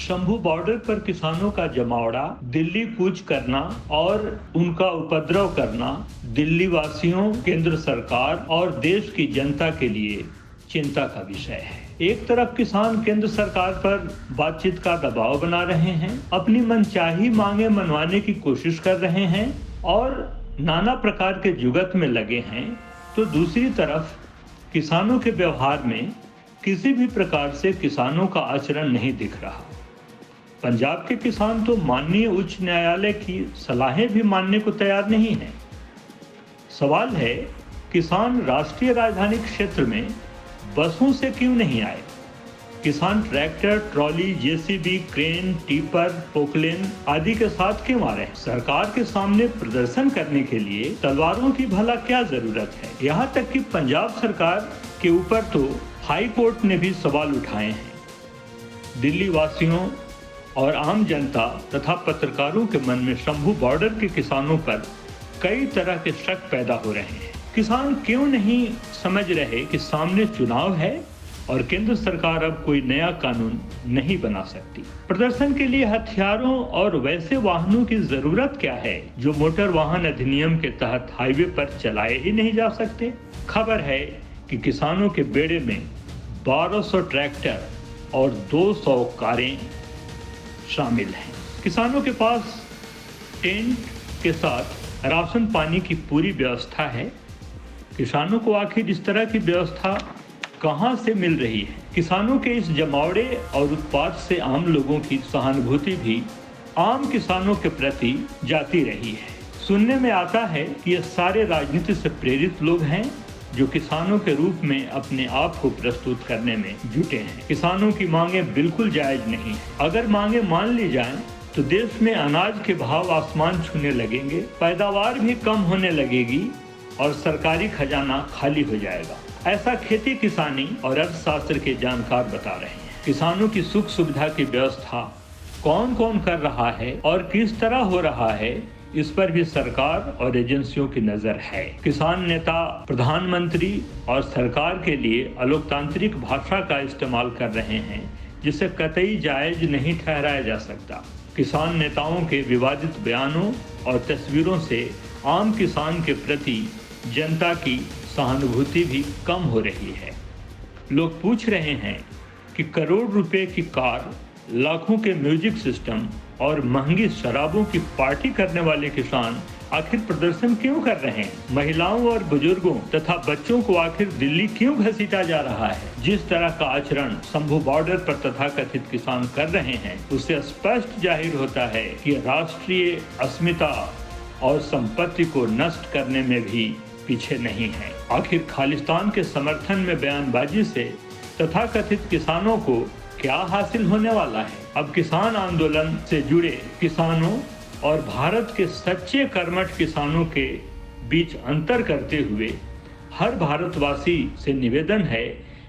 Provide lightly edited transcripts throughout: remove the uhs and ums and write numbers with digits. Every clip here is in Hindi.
शंभू बॉर्डर पर किसानों का जमावड़ा, दिल्ली कूच करना और उनका उपद्रव करना दिल्ली वासियों, केंद्र सरकार और देश की जनता के लिए चिंता का विषय है। एक तरफ किसान केंद्र सरकार पर बातचीत का दबाव बना रहे हैं, अपनी मनचाही मांगे मनवाने की कोशिश कर रहे हैं और नाना प्रकार के जुगत में लगे हैं, तो दूसरी तरफ किसानों के व्यवहार में किसी भी प्रकार से किसानों का आचरण नहीं दिख रहा। पंजाब के किसान तो माननीय उच्च न्यायालय की सलाहें भी मानने को तैयार नहीं हैं। सवाल है, किसान राष्ट्रीय राजधानी क्षेत्र में बसों से क्यों नहीं आए? किसान tractor, trolley, JCB, crane, tipper, Poclain आदि के साथ क्यों आ रहे हैं? सरकार के सामने प्रदर्शन करने के लिए तलवारों की भला क्या जरूरत है? यहाँ तक कि पंजाब सरकार के ऊपर तो हाई कोर्ट ने भी सवाल उठाए हैं। दिल्ली वासियों और आम जनता तथा पत्रकारों के मन में शंभू बॉर्डर के किसानों पर कई तरह के शक पैदा हो रहे हैं। किसान क्यों नहीं समझ रहे कि सामने चुनाव है और केंद्र सरकार अब कोई नया कानून नहीं बना सकती? प्रदर्शन के लिए हथियारों और वैसे वाहनों की जरूरत क्या है जो मोटर वाहन अधिनियम के तहत हाईवे पर चलाए ही नहीं जा सकते? खबर है कि किसानों के बेड़े में 1200 ट्रैक्टर और 200 कारें शामिल हैं। किसानों के पास टेंट के साथ राशन पानी की पूरी व्यवस्था है। किसानों को आखिर इस तरह की व्यवस्था कहां से मिल रही है? किसानों के इस जमावड़े और उत्पात से आम लोगों की सहानुभूति भी आम किसानों के प्रति जाती रही है। सुनने में आता है कि ये सारे राजनीति से प्रेरित लोग हैं जो किसानों के रूप में अपने आप को प्रस्तुत करने में जुटे हैं। किसानों की मांगे बिल्कुल जायज नहीं है। अगर मांगे मान ली जाएं तो देश में अनाज के भाव आसमान छूने लगेंगे, पैदावार भी कम होने लगेगी और सरकारी खजाना खाली हो जाएगा। ऐसा खेती किसानी और अर्थशास्त्र के जानकार बता रहे हैं। किसानों की सुख सुविधा की व्यवस्था कौन कौन कर रहा है और किस तरह हो रहा है, इस पर भी सरकार और एजेंसियों की नजर है। किसान नेता प्रधानमंत्री और सरकार के लिए अलोकतांत्रिक भाषा का इस्तेमाल कर रहे हैं जिसे कतई जायज नहीं ठहराया जा सकता। किसान नेताओं के विवादित बयानों और तस्वीरों से आम किसान के प्रति जनता की सहानुभूति भी कम हो रही है। लोग पूछ रहे हैं कि करोड़ रुपए की कार, लाखों के म्यूजिक सिस्टम और महंगी शराबों की पार्टी करने वाले किसान आखिर प्रदर्शन क्यों कर रहे हैं? महिलाओं और बुजुर्गों तथा बच्चों को आखिर दिल्ली क्यों घसीटा जा रहा है? जिस तरह का आचरण शंभू बॉर्डर पर तथाकथित किसान कर रहे हैं, उससे स्पष्ट जाहिर होता है कि राष्ट्रीय अस्मिता और संपत्ति को नष्ट करने में भी पीछे नहीं है। आखिर खालिस्तान के समर्थन में बयानबाजी से तथाकथित किसानों को क्या हासिल होने वाला है? अब किसान आंदोलन से जुड़े किसानों और भारत के सच्चे कर्मठ किसानों के बीच अंतर करते हुए हर भारतवासी से निवेदन है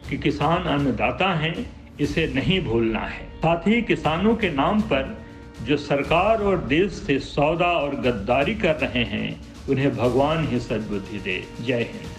कि किसान अन्नदाता हैं, इसे नहीं भूलना है। साथ ही किसानों के नाम पर जो सरकार और देश से सौदा और गद्दारी कर रहे हैं, उन्हें भगवान ही सद्बुद्धि दे। जय हिंद।